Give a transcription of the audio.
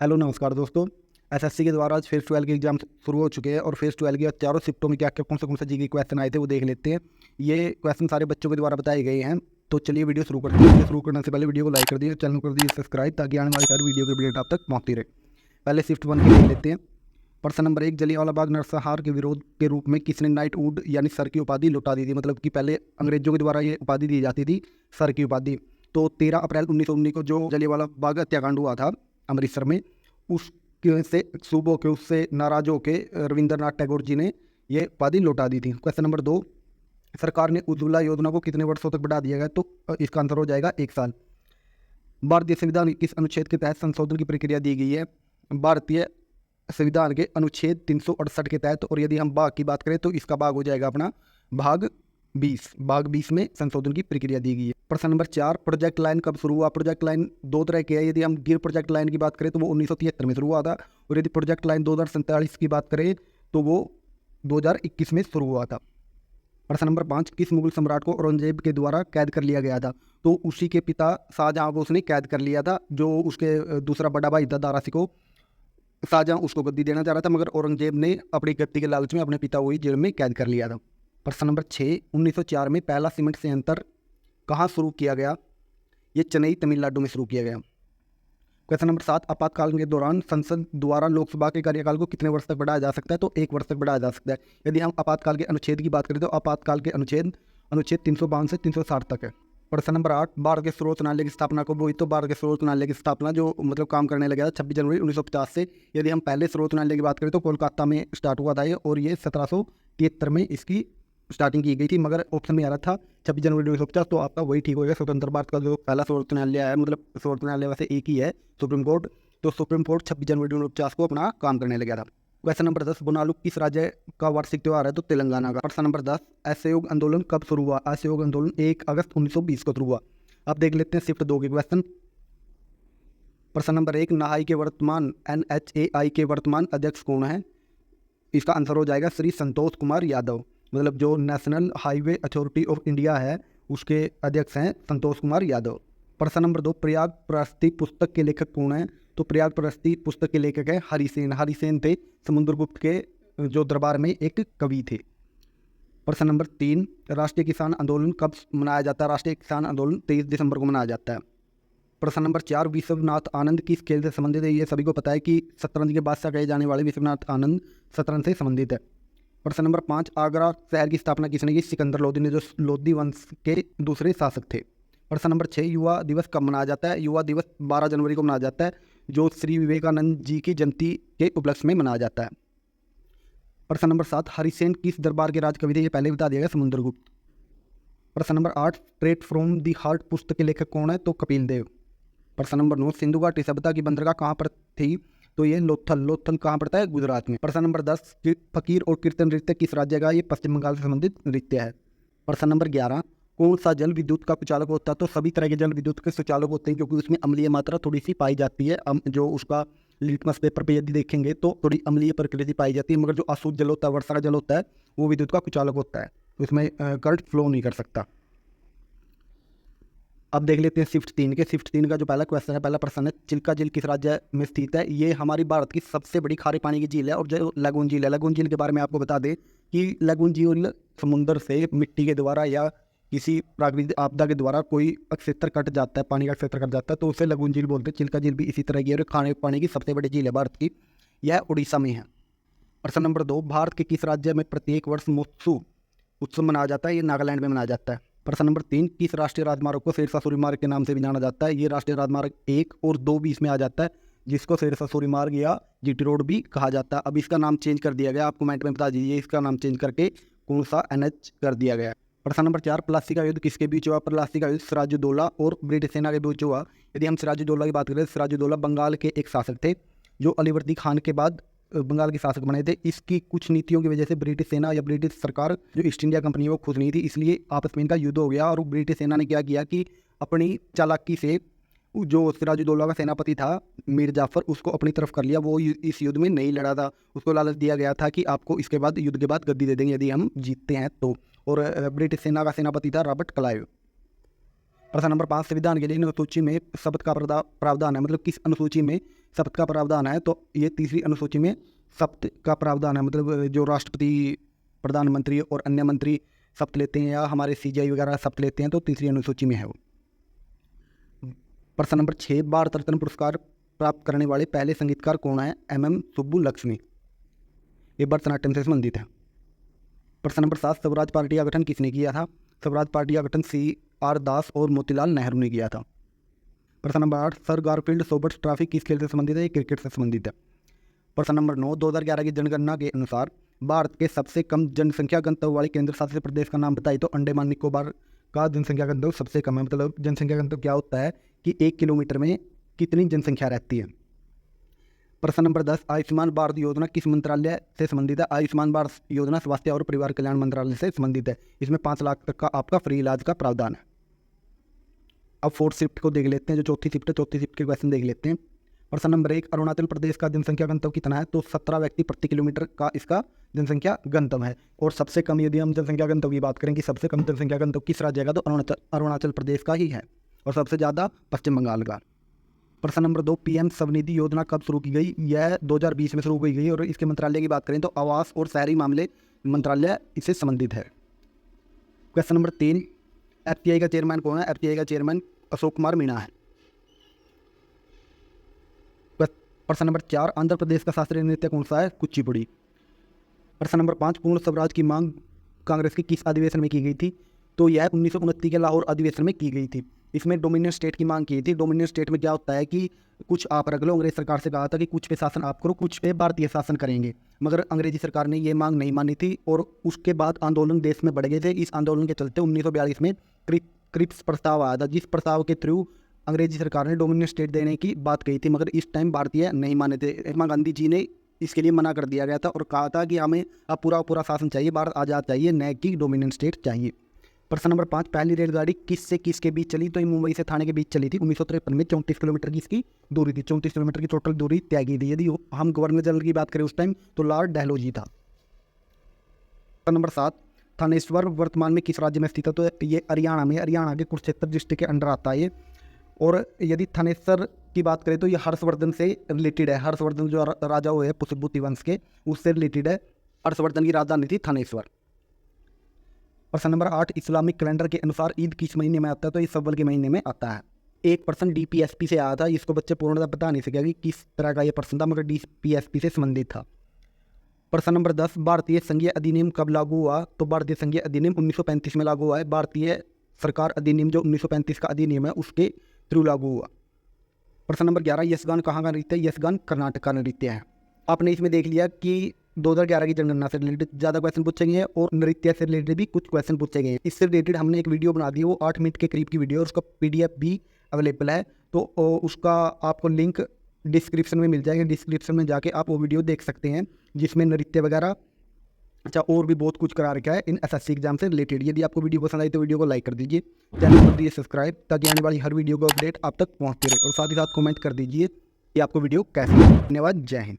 Hello नमस्कार दोस्तों। SSC के द्वारा आज फेज़ 12 के एग्जाम शुरू हो चुके हैं और फेज़ 12 के चारों शिफ्टों में क्या क्या कौन से जीके क्वेश्चन आए थे वो देख लेते हैं। ये क्वेश्चन सारे बच्चों के द्वारा बताए गए हैं। तो चलिए वीडियो शुरू करते हैं। वीडियो शुरू करने से पहले वीडियो को लाइक कर दीजिए, चैनल को कर दीजिए सब्सक्राइब, ताकि आने वाली सारी वीडियो की अपडेट आप तक पहुँचती रहे। पहले शिफ्ट 1 की देख लेते हैं। प्रश्न नंबर 1, जलियांवाला बाग नरसंहार के विरोध के रूप में किसने नाइटहुड यानी सर की उपाधि लौटा दी थी। मतलब कि पहले अंग्रेजों के द्वारा ये उपाधि दी जाती थी, सर की उपाधि। तो 13 अप्रैल 1919 को जो जलियांवाला बाग हत्याकांड हुआ था अमृतसर में, उस से शुभ होकर उससे नाराज होकर रविंद्रनाथ टैगोर जी ने ये उपाधि लौटा दी थी। क्वेश्चन नंबर 2, सरकार ने उज्ज्वला योजना को कितने वर्षों तक बढ़ा दिया गया। तो इसका आंसर हो जाएगा 1 साल। भारतीय संविधान के किस अनुच्छेद के तहत संशोधन की प्रक्रिया दी गई है। भारतीय संविधान के अनुच्छेद 368 के तहत। और यदि हम भाग की बात करें तो इसका भाग हो जाएगा अपना भाग 20। भाग 20 में संशोधन की प्रक्रिया दी गई है। प्रश्न नंबर 4, प्रोजेक्ट लाइन कब शुरू हुआ। प्रोजेक्ट लाइन दो तरह की है। यदि हम गिर प्रोजेक्ट लाइन की बात करें तो वो 1973 में शुरू हुआ था, और यदि प्रोजेक्ट लाइन 2047 की बात करें तो वो 2021 में शुरू हुआ था। प्रश्न नंबर 5, किस मुगल सम्राट को औरंगजेब के द्वारा कैद कर लिया गया था। तो उसी के पिता शाहजहां को उसने कैद कर लिया था। जो उसके दूसरा बड़ा भाई था दारा सिकोह, शाहजहां उसको गद्दी देना चाह रहा था, मगर औरंगजेब ने अपनी गद्दी के लालच में अपने पिता को ही जेल में कैद कर लिया था। प्रश्न नंबर 6, 1904 में पहला सीमेंट संयंत्र कहाँ शुरू किया गया। ये चेन्नई तमिलनाडु में शुरू किया गया। क्वेश्चन नंबर 7, आपातकाल के दौरान संसद द्वारा लोकसभा के कार्यकाल को कितने वर्ष तक बढ़ाया जा सकता है। तो 1 वर्ष तक बढ़ाया जा सकता है। यदि हम आपातकाल के अनुच्छेद की बात करें तो आपातकाल के अनुच्छेद 352 से 360 तक है। प्रश्न नंबर 8, भारत के स्रोत न्यायालय की स्थापना कब हुई। तो भारत के स्रोत न्यायालय की स्थापना जो मतलब काम करने लगा था 26 जनवरी 1950 से। यदि हम पहले स्रोत न्यायालय की बात करें तो कोलकाता में स्टार्ट हुआ था ये, और ये 1773 में इसकी स्टार्टिंग की गई थी, मगर ऑप्शन में आ रहा था 26 जनवरी 1950, तो आपका वही ठीक होगा। स्वतंत्र भारत का जो पहला सर्वोच्च न्यायालय है, मतलब सर्वोच्च न्यायालय वैसे एक ही है, सुप्रीम कोर्ट। तो सुप्रीम कोर्ट 26 जनवरी 1950 को अपना काम करने लगा था। क्वेश्चन नंबर 10, बोनालू किस राज्य का वार्षिक त्यौहार है। तो तेलंगाना का। प्रश्न नंबर 10, असहयोग आंदोलन कब शुरू हुआ। असहयोग आंदोलन 1 अगस्त 1920 को शुरू हुआ। अब देख लेते हैं शिफ्ट 2 के क्वेश्चन। प्रश्न नंबर 1, NHAI के वर्तमान NHAI के वर्तमान अध्यक्ष कौन है। इसका आंसर हो जाएगा श्री संतोष कुमार यादव। मतलब जो national highway authority of India है उसके अध्यक्ष हैं संतोष कुमार यादव। प्रश्न नंबर 2, प्रयाग प्रहस्ती पुस्तक के लेखक कौन है। तो प्रयाग प्रहस्ती पुस्तक के लेखक है हरिसेन। हरिसेन थे समुद्रगुप्त के जो दरबार में एक कवि थे। प्रश्न नंबर 3, राष्ट्रीय किसान आंदोलन कब मनाया जाता है। राष्ट्रीय किसान आंदोलन 23 दिसंबर को मनाया जाता है। प्रश्न नंबर 4, विश्वनाथ आनंद किस खेल से संबंधित है। ये सभी को पता है कि शतरंज के बादशाह कहे जाने वाले विश्वनाथ आनंद शतरंज से संबंधित है। प्रश्न नंबर 5, आगरा शहर की स्थापना किसने की। सिकंदर लोदी ने, जो लोदी वंश के दूसरे शासक थे। प्रश्न नंबर 6, युवा दिवस कब मनाया जाता है। युवा दिवस 12 जनवरी को मनाया जाता है, जो श्री विवेकानंद जी की जयंती के उपलक्ष्य में मनाया जाता है। प्रश्न नंबर 7, हरिसेन किस दरबार के राजकवि थे। ये पहले बता दिया गया, समुद्रगुप्त। प्रश्न number 8, straight from the heart पुस्तक के लेखक कौन है। तो कपिल देव। प्रश्न नंबर 9, सिंधु घाटी सभ्यता की बंदरगाह कहाँ पर थी। तो ये लोथल। लोथल कहाँ पड़ता है, गुजरात में। प्रश्न नंबर 10, फकीर और कीर्तन नृत्य किस राज्य का। ये पश्चिम बंगाल से संबंधित नृत्य है। प्रश्न नंबर 11, कौन सा जल विद्युत का कुचालक होता है। तो सभी तरह के जल विद्युत के सुचालक होते हैं, क्योंकि उसमें अम्लीय मात्रा थोड़ी सी पाई जाती है। जो उसका लिटमस पेपर पे यदि देखेंगे तो थोड़ी अम्लीय प्रकृति पाई जाती है, मगर जो अशुद्ध जल होता है, वर्षा का जल होता है, वो विद्युत का कुचालक होता है, तो इसमें करंट फ्लो नहीं कर सकता। अब देख लेते हैं शिफ्ट 3 के। शिफ्ट 3 का जो पहला क्वेश्चन है, पहला प्रश्न है, चिल्का झील किस राज्य में स्थित है। ये हमारी भारत की सबसे बड़ी खारे पानी की झील है। और जो लगून झील है, लगून झील के बारे में आपको बता दें कि लगून झील समुद्र से मिट्टी के द्वारा या किसी प्राकृतिक आपदा के द्वारा कोई क्षेत्र कट जाता है, पानी का क्षेत्र कट जाता है, तो उसे लगून झील बोलते हैं। चिल्का झील भी इसी तरह की है, और खाने पानी की सबसे बड़ी झील है भारत की। यह उड़ीसा में है। प्रश्न नंबर 2, भारत के किस राज्य में प्रत्येक वर्ष महोत्सव उत्सव मनाया जाता है। ये नागालैंड में मनाया जाता है। प्रश्न नंबर 3, किस राष्ट्रीय राजमार्ग को शेरशाह सूरी मार्ग के नाम से भी जाना जाता है। ये राष्ट्रीय राजमार्ग 1 और 2 भी इसमें आ जाता है, जिसको शेरशाह सूरी मार्ग या जीटी रोड भी कहा जाता है। अब इसका नाम चेंज कर दिया गया, आप कमेंट में बता दीजिए इसका नाम चेंज करके कौन सा NH कर दिया गया। प्रश्न नंबर 4, प्लासी का युद्ध किसके बीच हुआ। प्लासी का युद्ध सिराजुद्दौला और ब्रिटिश सेना के बीच हुआ। यदि हम सिराजुद्दौला की बात करें, सिराजुद्दौला बंगाल के एक शासक थे, जो अलीवर्दी खान के बाद बंगाल के शासक बने थे। इसकी कुछ नीतियों की वजह से ब्रिटिश सेना या ब्रिटिश सरकार जो ईस्ट इंडिया कंपनी है वो खुश नहीं थी, इसलिए आपस में इनका युद्ध हो गया। और ब्रिटिश सेना ने क्या किया कि अपनी चालाकी से जो सिराजुद्दौला का सेनापति था मीर जाफर, उसको अपनी तरफ कर लिया। वो इस युद्ध में नहीं लड़ा था, उसको लालच दिया गया था कि आपको इसके बाद युद्ध के बाद गद्दी दे देंगे यदि हम जीतते हैं तो। और ब्रिटिश सेना का सेनापति था रॉबर्ट क्लाइव। प्रश्न नंबर 5, संविधान के लिए अनुसूची में शब्द का प्रावधान है। मतलब किस अनुसूची में शपथ का प्रावधान है, तो ये तीसरी अनुसूची में शपथ का प्रावधान है। मतलब जो राष्ट्रपति, प्रधानमंत्री और अन्य मंत्री शपथ लेते हैं या हमारे CGI वगैरह शपथ लेते हैं, तो तीसरी अनुसूची में है वो। प्रश्न नंबर 6, भारत रत्न पुरस्कार प्राप्त करने वाले पहले संगीतकार कौन है? MM सुब्बुलक्ष्मी। ये भरतनाट्यम से संबंधित है। प्रश्न नंबर 7, स्वराज पार्टी का गठन किसने किया था? स्वराज पार्टी का गठन CR दास और मोतीलाल नेहरू ने किया था। प्रश्न number 8, sir Garfield Sobers trophy किस खेल से संबंधित है? ये क्रिकेट से संबंधित है। प्रश्न नंबर 9, 2011 की जनगणना के अनुसार भारत के सबसे कम जनसंख्या घनत्व वाले केंद्र शासित प्रदेश का नाम बताइए। तो अंडमान निकोबार का जनसंख्या घनत्व सबसे कम है। मतलब जनसंख्या घनत्व क्या होता है कि 1 किलोमीटर में कितनी जनसंख्या रहती है। प्रश्न नंबर 10, आयुष्मान भारत योजना किस मंत्रालय से संबंधित है? आयुष्मान भारत योजना स्वास्थ्य और परिवार कल्याण मंत्रालय से संबंधित है। इसमें 5 लाख तक का आपका फ्री इलाज का प्रावधान है। अब 4th शिफ्ट को देख लेते हैं, जो चौथी शिफ्ट है, चौथी शिफ्ट के क्वेश्चन देख लेते हैं। प्रश्न नंबर 1, अरुणाचल प्रदेश का जनसंख्या घनत्व कितना है? तो 17 व्यक्ति प्रति किलोमीटर का इसका जनसंख्या घनत्व है। और सबसे कम, यदि हम जनसंख्या घनत्व की बात करें कि सबसे कम जनसंख्या घनत्व किस राज्य का, तो अरुणाचल प्रदेश का ही है, और सबसे ज़्यादा पश्चिम बंगाल का। प्रश्न नंबर 2, PM स्वनिधि योजना कब शुरू की गई? यह 2020 में शुरू की गई, और इसके मंत्रालय की बात करें तो आवास और शहरी मामले मंत्रालय इससे संबंधित है। क्वेश्चन नंबर 3, FCI का चेयरमैन कौन है? FCI का चेयरमैन अशोक कुमार मीणा है। प्रश्न नंबर 4, आंध्र प्रदेश का शास्त्रीय नृत्य कौन सा है? कुचिपुड़ी। प्रश्न नंबर 5, पूर्ण स्वराज की मांग कांग्रेस के किस अधिवेशन में की गई थी? तो यह 1929 के लाहौर अधिवेशन में की गई थी। इसमें डोमिनियन स्टेट की मांग की थी। डोमिनियन स्टेट में क्या होता है कि कुछ आप रख लो। अंग्रेज सरकार से कहा था कि कुछ पे शासन आप करो, कुछ पे भारतीय शासन करेंगे, मगर अंग्रेजी सरकार ने ये मांग नहीं मानी थी, और उसके बाद आंदोलन देश में बढ़ गए थे। इस आंदोलन के चलते 1942 में क्रिप्स प्रस्ताव आया था, जिस प्रस्ताव के थ्रू अंग्रेजी सरकार ने डोमिनियन स्टेट देने की बात कही थी, मगर इस टाइम भारतीय नहीं माने थे। महात्मा गांधी जी ने इसके लिए मना कर दिया गया था और कहा था कि हमें अब पूरा शासन चाहिए, भारत आज़ाद चाहिए, न कि डोमिनियन स्टेट चाहिए। प्रश्न नंबर 5, पहली रेलगाड़ी किस से किस के बीच चली? तो ये मुंबई से थाने के बीच चली थी। 1953 में 34 किलोमीटर की इसकी दूरी थी। 34 किलोमीटर की टोटल दूरी तय की थी। यदि हम गवर्नर जनरल की बात करें उस टाइम, तो लॉर्ड डलहौजी था। प्रश्न नंबर 7, थानेश्वर वर्तमान में किस राज्य में स्थित है? तो ये हरियाणा में, हरियाणा के कुरुक्षेत्र डिस्ट्रिक्ट के अंडर आता है ये। और यदि थानेश्वर की बात करें तो ये हर्षवर्धन से रिलेटेड है। हर्षवर्धन जो राजा हुए हैं पुष्यभूति वंश के, उससे रिलेटेड है। हर्षवर्धन की राजधानी थी थानेश्वर। प्रश्न नंबर 8, इस्लामिक कैलेंडर के अनुसार ईद किस महीने में आता है? तो ये शव्वल के महीने में आता है। एक प्रश्न DPSP से आया था, इसको बच्चे पूर्णतः बता नहीं सके कि किस तरह का ये प्रश्न था, मगर DPSP से संबंधित था। प्रश्न नंबर 10, भारतीय संघीय अधिनियम कब लागू हुआ? तो भारतीय संघीय अधिनियम 1935 में लागू हुआ है। भारतीय सरकार अधिनियम जो 1935 का अधिनियम है, उसके थ्रू लागू हुआ। प्रश्न नंबर 11, यशगान कहाँ का नृत्य है? यशगान कर्नाटक का नृत्य है। आपने इसमें देख लिया कि 2011 की जनगणना से रिलेटेड ज़्यादा क्वेश्चन पूछे गए हैं, और नृत्य से रिलेटेड भी कुछ क्वेश्चन पूछे गए हैं। इससे रिलेटेड हमने एक वीडियो बना दी है, वो 8 मिनट के करीब की वीडियो, और उसका PDF भी अवेलेबल है। तो उसका आपको लिंक डिस्क्रिप्शन में मिल जाएगा। डिस्क्रिप्शन में जाके आप वो वीडियो देख सकते हैं, जिसमें नृत्य वगैरह और भी बहुत कुछ करा रखा है इन SSC एग्जाम से रिलेटेड। यदि आपको वीडियो पसंद आई तो वीडियो को लाइक कर दीजिए, चैनल कर दीजिए सब्सक्राइब, ताकि आने वाली हर वीडियो का अपडेट आप तक पहुँचते रहे, और साथ ही साथ कमेंट कर दीजिए कि आपको वीडियो कैसी लगी। धन्यवाद, जय हिंद।